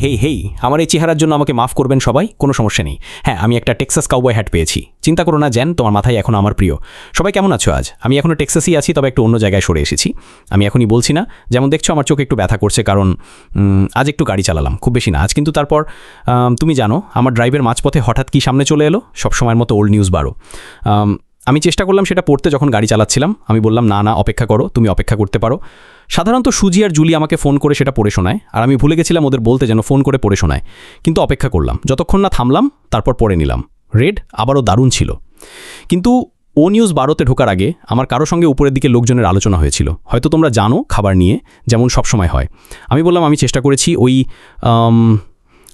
হেই হেই, আমার এই চেহারার জন্য আমাকে মাফ করবেন সবাই, কোনো সমস্যা নেই। হ্যাঁ, আমি একটা টেক্সাস কাউবয় হ্যাট পেয়েছি। চিন্তা করো না জ্যান, তোমার মাথায় এখন আমার প্রিয়। সবাই কেমন আছো আজ? আমি এখনও টেক্সাসই আছি, তবে একটু অন্য জায়গায় সরে এসেছি। আমি এখনই বলছি না, যেমন দেখছো আমার চোখ একটু ব্যথা করছে, কারণ আজ একটু গাড়ি চালালাম, খুব বেশি না আজ। কিন্তু তারপর তুমি জানো আমার ড্রাইভের মাঝপথে হঠাৎ কি সামনে চলে এলো, সবসময়ের মতো ওল্ড নিউজ 12। আমি চেষ্টা করলাম সেটা পড়তে, যখন গাড়ি চালাচ্ছিলাম আমি বললাম না না অপেক্ষা করো, তুমি অপেক্ষা করতে পারো। সাধারণত সুজি আর জুলি আমাকে ফোন করে সেটা পড়ে শোনায়, আর আমি ভুলে গেছিলাম ওদের বলতে যেন ফোন করে পড়ে শোনায়। কিন্তু অপেক্ষা করলাম, যতক্ষণ না থামলাম তারপর পড়ে নিলাম। রেড আবারও দারুণ ছিল। কিন্তু ও নিউজ 12তে ঢোকার আগে আমার কারো সঙ্গে উপরের দিকে লোকজনের আলোচনা হয়েছিল, হয়তো তোমরা জানো, খাবার নিয়ে, যেমন সবসময় হয়। আমি বললাম আমি চেষ্টা করেছি ওই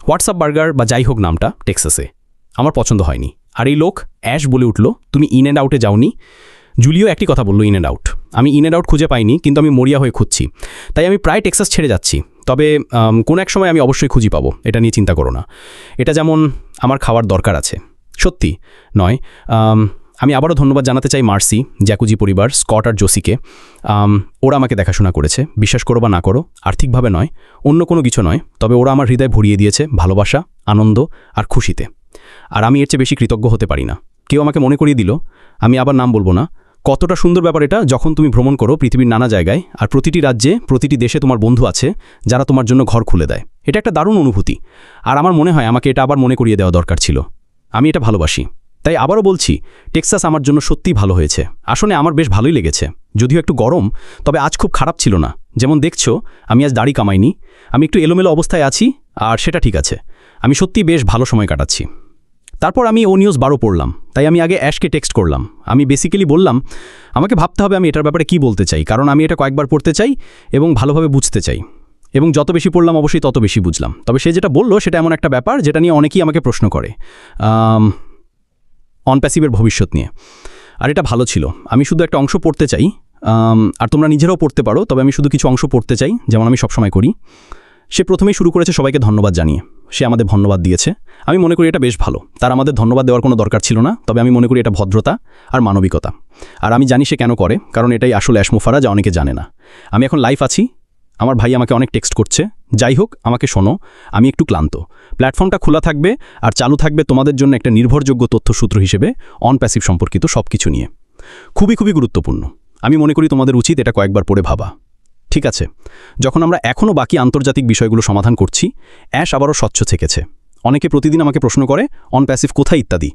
হোয়াটসঅ্যাপ বার্গার বা যাই হোক নামটা টেক্সাসে, আমার পছন্দ হয়নি। আর এই লোক অ্যাশ বলে উঠল, তুমি ইন অ্যান্ড আউটে যাওনি? জুলিও একই কথা বললো, ইন অ্যান্ড আউট। আমি ইন অ্যান্ড আউট খুঁজে পাইনি, কিন্তু আমি মরিয়া হয়ে খুঁজছি। তাই আমি প্রায় টেক্সাস ছেড়ে যাচ্ছি, তবে কোনো এক সময় আমি অবশ্যই খুঁজি পাবো, এটা নিয়ে চিন্তা করো না। এটা যেমন আমার খাওয়ার দরকার আছে, সত্যি নয়। আমি আবারও ধন্যবাদ জানাতে চাই মার্সি, জ্যাকুজি পরিবার, স্কট আর জোসিকে। ওরা আমাকে দেখাশোনা করেছে, বিশ্বাস করো বা না করো, আর্থিকভাবে নয়, অন্য কোনো কিছু নয়, তবে ওরা আমার হৃদয় ভরিয়ে দিয়েছে ভালোবাসা, আনন্দ আর খুশিতে। আর আমি এর চেয়ে বেশি কৃতজ্ঞ হতে পারি না। কেউ আমাকে মনে করিয়ে দিল, আমি আবার নাম বলবো না, কতটা সুন্দর ব্যাপার এটা যখন তুমি ভ্রমণ করো পৃথিবীর নানা জায়গায়, আর প্রতিটি রাজ্যে, প্রতিটি দেশে তোমার বন্ধু আছে যারা তোমার জন্য ঘর খুলে দেয়। এটা একটা দারুণ অনুভূতি, আর আমার মনে হয় আমাকে এটা আবার মনে করিয়ে দেওয়া দরকার ছিল। আমি এটা ভালোবাসি। তাই আবারও বলছি, টেক্সাস আমার জন্য সত্যিই ভালো হয়েছে। আসলে আমার বেশ ভালোই লেগেছে, যদিও একটু গরম, তবে আজ খুব খারাপ ছিল না। যেমন দেখছো আমি আজ দাড়ি কামাইনি, আমি একটু এলোমেলো অবস্থায় আছি, আর সেটা ঠিক আছে। আমি সত্যিই বেশ ভালো সময় কাটাচ্ছি। তারপর আমি ও নিউজ 12 পড়লাম, তাই আমি আগে অ্যাশকে টেক্সট করলাম। আমি বেসিক্যালি বললাম আমাকে ভাবতে হবে আমি এটার ব্যাপারে কি বলতে চাই, কারণ আমি এটা কয়েকবার পড়তে চাই এবং ভালোভাবে বুঝতে চাই। এবং যত বেশি পড়লাম অবশ্যই তত বেশি বুঝলাম। তবে সে যেটা বলল সেটা এমন একটা ব্যাপার যেটা নিয়ে অনেকেই আমাকে প্রশ্ন করে, অনপ্যাসিভের ভবিষ্যৎ নিয়ে। আর এটা ভালো ছিল। আমি শুধু একটা অংশ পড়তে চাই, আর তোমরা নিজেরাও পড়তে পারো, তবে আমি শুধু কিছু অংশ পড়তে চাই, যেমন আমি সবসময় করি। সে প্রথমেই শুরু করেছে সবাইকে ধন্যবাদ জানিয়ে। সে আমাদের ধন্যবাদ দিয়েছে, আমি মনে করি এটা বেশ ভালো। তার আমাদের ধন্যবাদ দেওয়ার কোনো দরকার ছিল না, তবে আমি মনে করি এটা ভদ্রতা আর মানবিকতা। আর আমি জানি সে কেন করে, কারণ এটাই আসলে অ্যাশমোফারা, যা অনেকে জানে না। আমি এখন লাইভ আছি, আমার ভাই আমাকে অনেক টেক্সট করছে। যাই হোক, আমাকে শোনো, আমি একটু ক্লান্ত। প্ল্যাটফর্মটা খোলা থাকবে আর চালু থাকবে তোমাদের জন্য একটা নির্ভরযোগ্য তথ্যসূত্র হিসেবে অনপ্যাসিভ সম্পর্কিত সব কিছু নিয়ে। খুবই খুবই গুরুত্বপূর্ণ। আমি মনে করি তোমাদের উচিত এটা কয়েকবার পড়ে ভাবা। ঠিক আছে, যখন আমরা এখনও বাকি আন্তর্জাতিক বিষয়গুলো সমাধান করছি, অ্যাশ আবারও স্বচ্ছ থেকেছে। অনেকে প্রতিদিন আমাকে প্রশ্ন করে অনপ্যাসিভ কোথায় ইত্যাদি,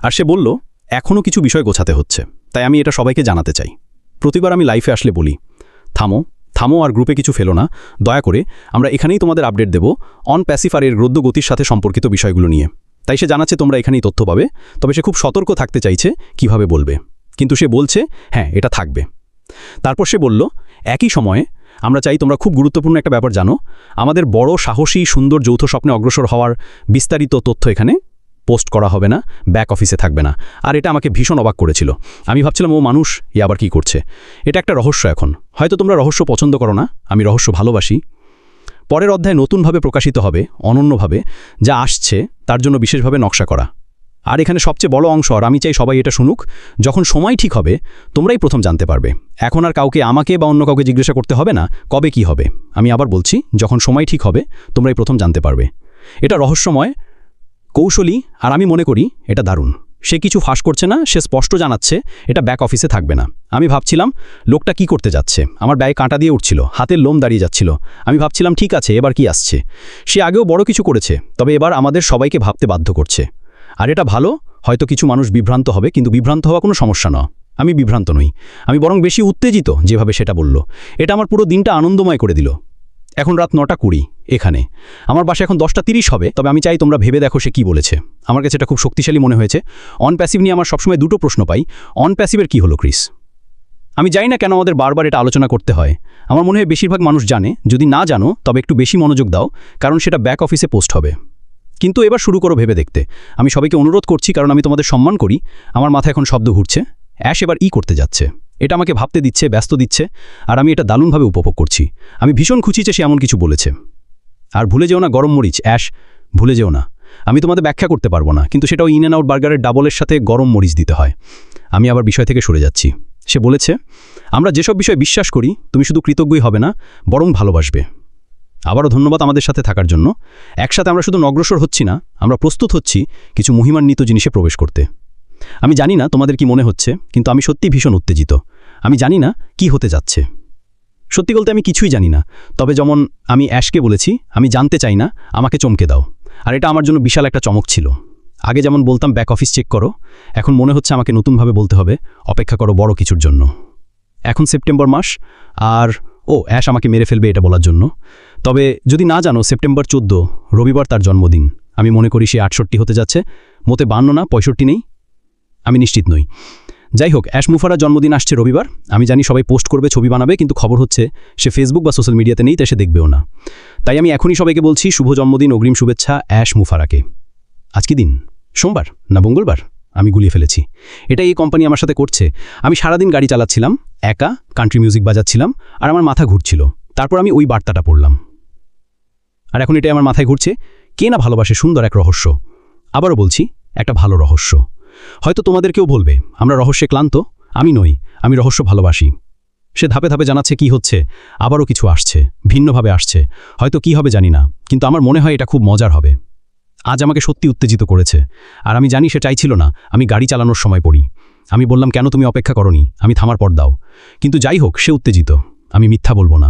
আর সে বলল এখনও কিছু বিষয় গোছাতে হচ্ছে। তাই আমি এটা সবাইকে জানাতে চাই। প্রতিবার আমি লাইফে আসলে বলি, থামো থামো আর গ্রুপে কিছু ফেলো না, দয়া করে। আমরা এখানেই তোমাদের আপডেট দেব অনপ্যাসিভ আর এর গদ্য গতির সাথে সম্পর্কিত বিষয়গুলো নিয়ে। তাই সে জানাচ্ছে তোমরা এখানেই তথ্য পাবে, তবে সে খুব সতর্ক থাকতে চাইছে কিভাবে বলবে। কিন্তু সে বলছে হ্যাঁ এটা থাকবে। তারপর সে বলল একই সময়ে আমরা চাই তোমরা খুব গুরুত্বপূর্ণ একটা ব্যাপার জানো, আমাদের বড় সাহসী সুন্দর যৌথ স্বপ্নে অগ্রসর হওয়ার বিস্তারিত তথ্য এখানে পোস্ট করা হবে না, ব্যাক অফিসে থাকবে না। আর এটা আমাকে ভীষণ অবাক করেছিল। আমি ভাবছিলাম ও মানুষ আবার কি করছে। এটা একটা রহস্য। এখন হয়তো তোমরা রহস্য পছন্দ করো না, আমি রহস্য ভালোবাসি। পরের অধ্যায় নতুনভাবে প্রকাশিত হবে, অনন্যভাবে, যা আসছে তার জন্য বিশেষভাবে নকশা করা। আর এখানে সবচেয়ে বড় অংশ, আর আমি চাই সবাই এটা শুনুক, যখন সময় ঠিক হবে তোমরাই প্রথম জানতে পারবে। এখন আর কাউকে আমাকে বা অন্য কাউকে জিজ্ঞাসা করতে হবে না কবে কি হবে। আমি আবার বলছি, যখন সময় ঠিক হবে তোমরাই প্রথম জানতে পারবে। এটা রহস্যময়, কৌশলী, আর আমি মনে করি এটা দারুণ। সে কিছু ফাঁস করছে না, সে স্পষ্ট জানাচ্ছে এটা ব্যাক অফিসে থাকবে না। আমি ভাবছিলাম লোকটা কি করতে যাচ্ছে, আমার ব্যয় কাঁটা দিয়ে উঠছিল, হাতের লোম দাঁড়িয়ে যাচ্ছিল। আমি ভাবছিলাম ঠিক আছে, এবার কি আসছে। সে আগেও বড় কিছু করেছে, তবে এবার আমাদের সবাইকে ভাবতে বাধ্য করছে। আর এটা ভালো। হয়তো কিছু মানুষ বিভ্রান্ত হবে, কিন্তু বিভ্রান্ত হওয়া কোনো সমস্যা নয়। আমি বিভ্রান্ত নই, আমি বরং বেশি উত্তেজিত যেভাবে সেটা বলল। এটা আমার পুরো দিনটা আনন্দময় করে দিল। এখন রাত 9:20 এখানে, আমার বাসা এখন 10:30 হবে, তবে আমি চাই তোমরা ভেবে দেখো সে কি বলেছে। আমার কাছে এটা খুব শক্তিশালী মনে হয়েছে। অনপ্যাসিভ নিয়ে আমার সবসময় দুটো প্রশ্ন পাই, অনপ্যাসিভের কি হলো ক্রিস? আমি জানি না কেন আমাদের বারবার এটা আলোচনা করতে হয়। আমার মনে হয় বেশিরভাগ মানুষ জানে, যদি না জানো তবে একটু বেশি মনোযোগ দাও, কারণ সেটা ব্যাক অফিসে পোস্ট হবে। কিন্তু এবার শুরু করো ভেবে দেখতে। আমি সবাইকে অনুরোধ করছি, কারণ আমি তোমাদের সম্মান করি। আমার মাথায় এখন শব্দ ঘুরছে, অ্যাশ এবার করতে যাচ্ছে। এটা আমাকে ভাবতে দিচ্ছে, ব্যস্ত দিচ্ছে, আর আমি এটা দারুণভাবে উপভোগ করছি। আমি ভীষণ খুশি যে সে এমন কিছু বলেছে। আর ভুলে যেও না গরম মরিচ, অ্যাশ, ভুলে যেও না। আমি তোমাদের ব্যাখ্যা করতে পারবো না, কিন্তু সেটাও ইন অ্যান্ড আউট বার্গারের ডাবলের সাথে গরম মরিচ দিতে হয়। আমি আবার বিষয় থেকে সরে যাচ্ছি। সে বলেছে আমরা যেসব বিষয়ে বিশ্বাস করি তুমি শুধু কৃতজ্ঞই হবে না, বরং ভালোবাসবে। আবারও ধন্যবাদ আমাদের সাথে থাকার জন্য। একসাথে আমরা শুধু অগ্রসর হচ্ছি না, আমরা প্রস্তুত হচ্ছি কিছু মহিমান্বিত জিনিসে প্রবেশ করতে। আমি জানি না তোমাদের কি মনে হচ্ছে, কিন্তু আমি সত্যি ভীষণ উত্তেজিত। আমি জানি না কি হতে যাচ্ছে। সত্যি বলতে আমি কিছুই জানি না। তবে যেমন আমি অ্যাশকে বলেছি, আমি জানতে চাই না, আমাকে চমকে দাও। আর এটা আমার জন্য বিশাল একটা চমক ছিল। আগে যেমন বলতাম ব্যাক অফিস চেক করো, এখন মনে হচ্ছে আমাকে নতুনভাবে বলতে হবে অপেক্ষা করো বড় কিছুর জন্য। এখন সেপ্টেম্বর মাস, আর অ্যাশ আমাকে মেরে ফেলবে এটা বলার জন্য। তবে যদি না জানো, সেপ্টেম্বর 14 রবিবার তার জন্মদিন। আমি মনে করি সে 68 হতে যাচ্ছে, মতে 52 না 65 নেই, আমি নিশ্চিত নই। যাই হোক, অ্যাশ মুফারার জন্মদিন আসছে রবিবার। আমি জানি সবাই পোস্ট করবে, ছবি বানাবে, কিন্তু খবর হচ্ছে সে ফেসবুক বা সোশ্যাল মিডিয়াতে নেই, তাই সে দেখবেও না। তাই আমি এখনই সবাইকে বলছি শুভ জন্মদিন, অগ্রিম শুভেচ্ছা অ্যাশ মুফারাকে। আজকে দিন সোমবার না মঙ্গলবার, আমি গুলিয়ে ফেলেছি। এটা এই কোম্পানি আমার সাথে করছে। আমি সারাদিন গাড়ি চালাচ্ছিলাম, একা কান্ট্রি মিউজিক বাজাচ্ছিলাম, আর আমার মাথা ঘুরছিল। তারপর আমি ওই বার্তাটা পড়লাম, আর এখন এটাই আমার মাথায় ঘুরছে। কে না ভালোবাসে সুন্দর এক রহস্য। আবারও বলছি, একটা ভালো রহস্য। হয়তো তোমাদেরকেও বলবে আমরা রহস্যে ক্লান্ত। আমি নই, আমি রহস্য ভালোবাসি। সে ধাপে ধাপে জানাচ্ছে কি হচ্ছে, আবারও কিছু আসছে, ভিন্নভাবে আসছে। হয়তো কি হবে জানি না, কিন্তু আমার মনে হয় এটা খুব মজার হবে। আজ আমাকে সত্যি উত্তেজিত করেছে, আর আমি জানি সে চাইছিল না আমি গাড়ি চালানোর সময় পড়ি। আমি বললাম, কেন তুমি অপেক্ষা করনি, আমি থামার পর দাও। কিন্তু যাই হোক, সে উত্তেজিত, আমি মিথ্যা বলবো না।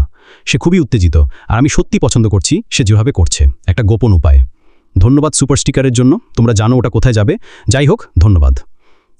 সে খুবই উত্তেজিত, আর আমি সত্যি পছন্দ করছি সে যেভাবে করছে, একটা গোপন উপায়। ধন্যবাদ সুপার স্টিকারের জন্য, তোমরা জানো ওটা কোথায় যাবে। যাই হোক, ধন্যবাদ।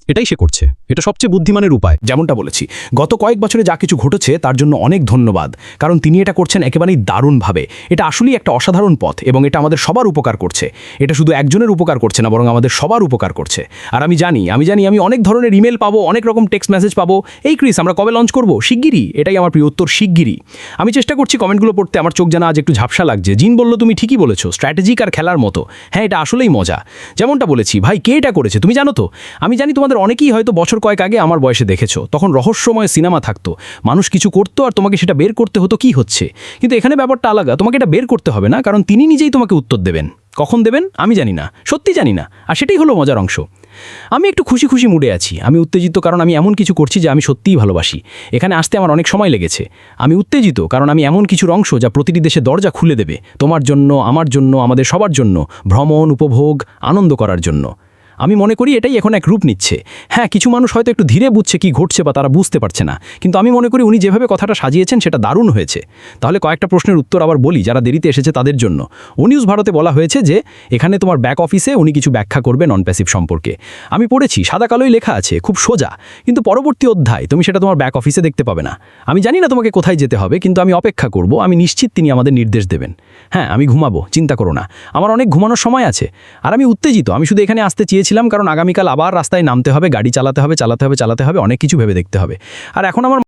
এটাই সে করছে, এটা সবচেয়ে বুদ্ধিমানের উপায়। যেমনটা বলেছি, গত কয়েক বছরে যা কিছু ঘটেছে তার জন্য অনেক ধন্যবাদ, কারণ তিনি এটা করছেন একেবারেই দারুণভাবে। এটা আসলেই একটা অসাধারণ পথ, এবং এটা আমাদের সবার উপকার করছে। এটা শুধু একজনের উপকার করছে না, বরং আমাদের সবার উপকার করছে। আর আমি জানি আমি অনেক ধরনের ইমেল পাবো, অনেক রকম টেক্সট মেসেজ পাবো, এই ক্রিস আমরা কবে লঞ্চ করবো, শিগগিরই। এটাই আমার প্রিয় উত্তর, শিগগিরই। আমি চেষ্টা করছি কমেন্টগুলো পড়তে, আমার চোখ জানা আজ একটু ঝাপসা লাগছে। জিন বলল, তুমি ঠিকই বলেছো, স্ট্র্যাটেজিক আর খেলার মতো। হ্যাঁ, এটা আসলেই মজা। যেমনটা বলেছি, ভাই কে এটা করেছে তুমি জানো তো? আমি জানি তোমাদের অনেকেই হয়তো বছর কয়েক আগে আমার বয়সে দেখেছো, তখন রহস্যময় সিনেমা থাকতো, মানুষ কিছু করতো আর তোমাকে সেটা বের করতে হতো কি হচ্ছে। কিন্তু এখানে ব্যাপারটা আলাদা, তোমাকে এটা বের করতে হবে না, কারণ তিনি নিজেই তোমাকে উত্তর দেবেন। কখন দেবেন আমি জানি না, সত্যি জানি না, আর সেটাই হলো মজার অংশ। আমি একটু খুশি খুশি মুডে আছি। আমি উত্তেজিত কারণ আমি এমন কিছু করছি যা আমি সত্যিই ভালোবাসি। এখানে আসতে আমার অনেক সময় লেগেছে। আমি উত্তেজিত কারণ আমি এমন কিছুর অংশ যা প্রতিটি দেশে দরজা খুলে দেবে, তোমার জন্য, আমার জন্য, আমাদের সবার জন্য, ভ্রমণ, উপভোগ, আনন্দ করার জন্য। আমি মনে করি এটাই এখন এক রূপ নিচ্ছে। হ্যাঁ, কিছু মানুষ হয়তো একটু ধীরে বুঝছে কি ঘটছে বা তারা বুঝতে পারছে না, কিন্তু আমি মনে করি উনি যেভাবে কথাটা সাজিয়েছেন সেটা দারুণ হয়েছে। তাহলে কয়েকটা প্রশ্নের উত্তর আবার বলি যারা দেরিতে এসেছে তাদের জন্য। ও নিউজ ভারতে বলা হয়েছে যে এখানে তোমার ব্যাক অফিসে উনি কিছু ব্যাখ্যা করবে নন প্যাসিভ সম্পর্কে। আমি পড়েছি, সাদা কালোই লেখা আছে, খুব সোজা, কিন্তু পরবর্তী অধ্যায় তুমি সেটা তোমার ব্যাক অফিসে দেখতে পাবে না। আমি জানি না তোমাকে কোথায় যেতে হবে, কিন্তু আমি অপেক্ষা করব। আমি নিশ্চিত তিনি আমাদের নির্দেশ দেবেন। হ্যাঁ, আমি ঘুমাবো, চিন্তা করো না, আমার অনেক ঘুমানোর সময় আছে। আর আমি উত্তেজিত, আমি শুধু এখানে আসতে চেয়েছিলাম কারণ আগামীকাল আবার রাস্তায় নামতে হবে, গাড়ি চালাতে হবে, অনেক কিছু ভেবে দেখতে হবে। আর এখন আমার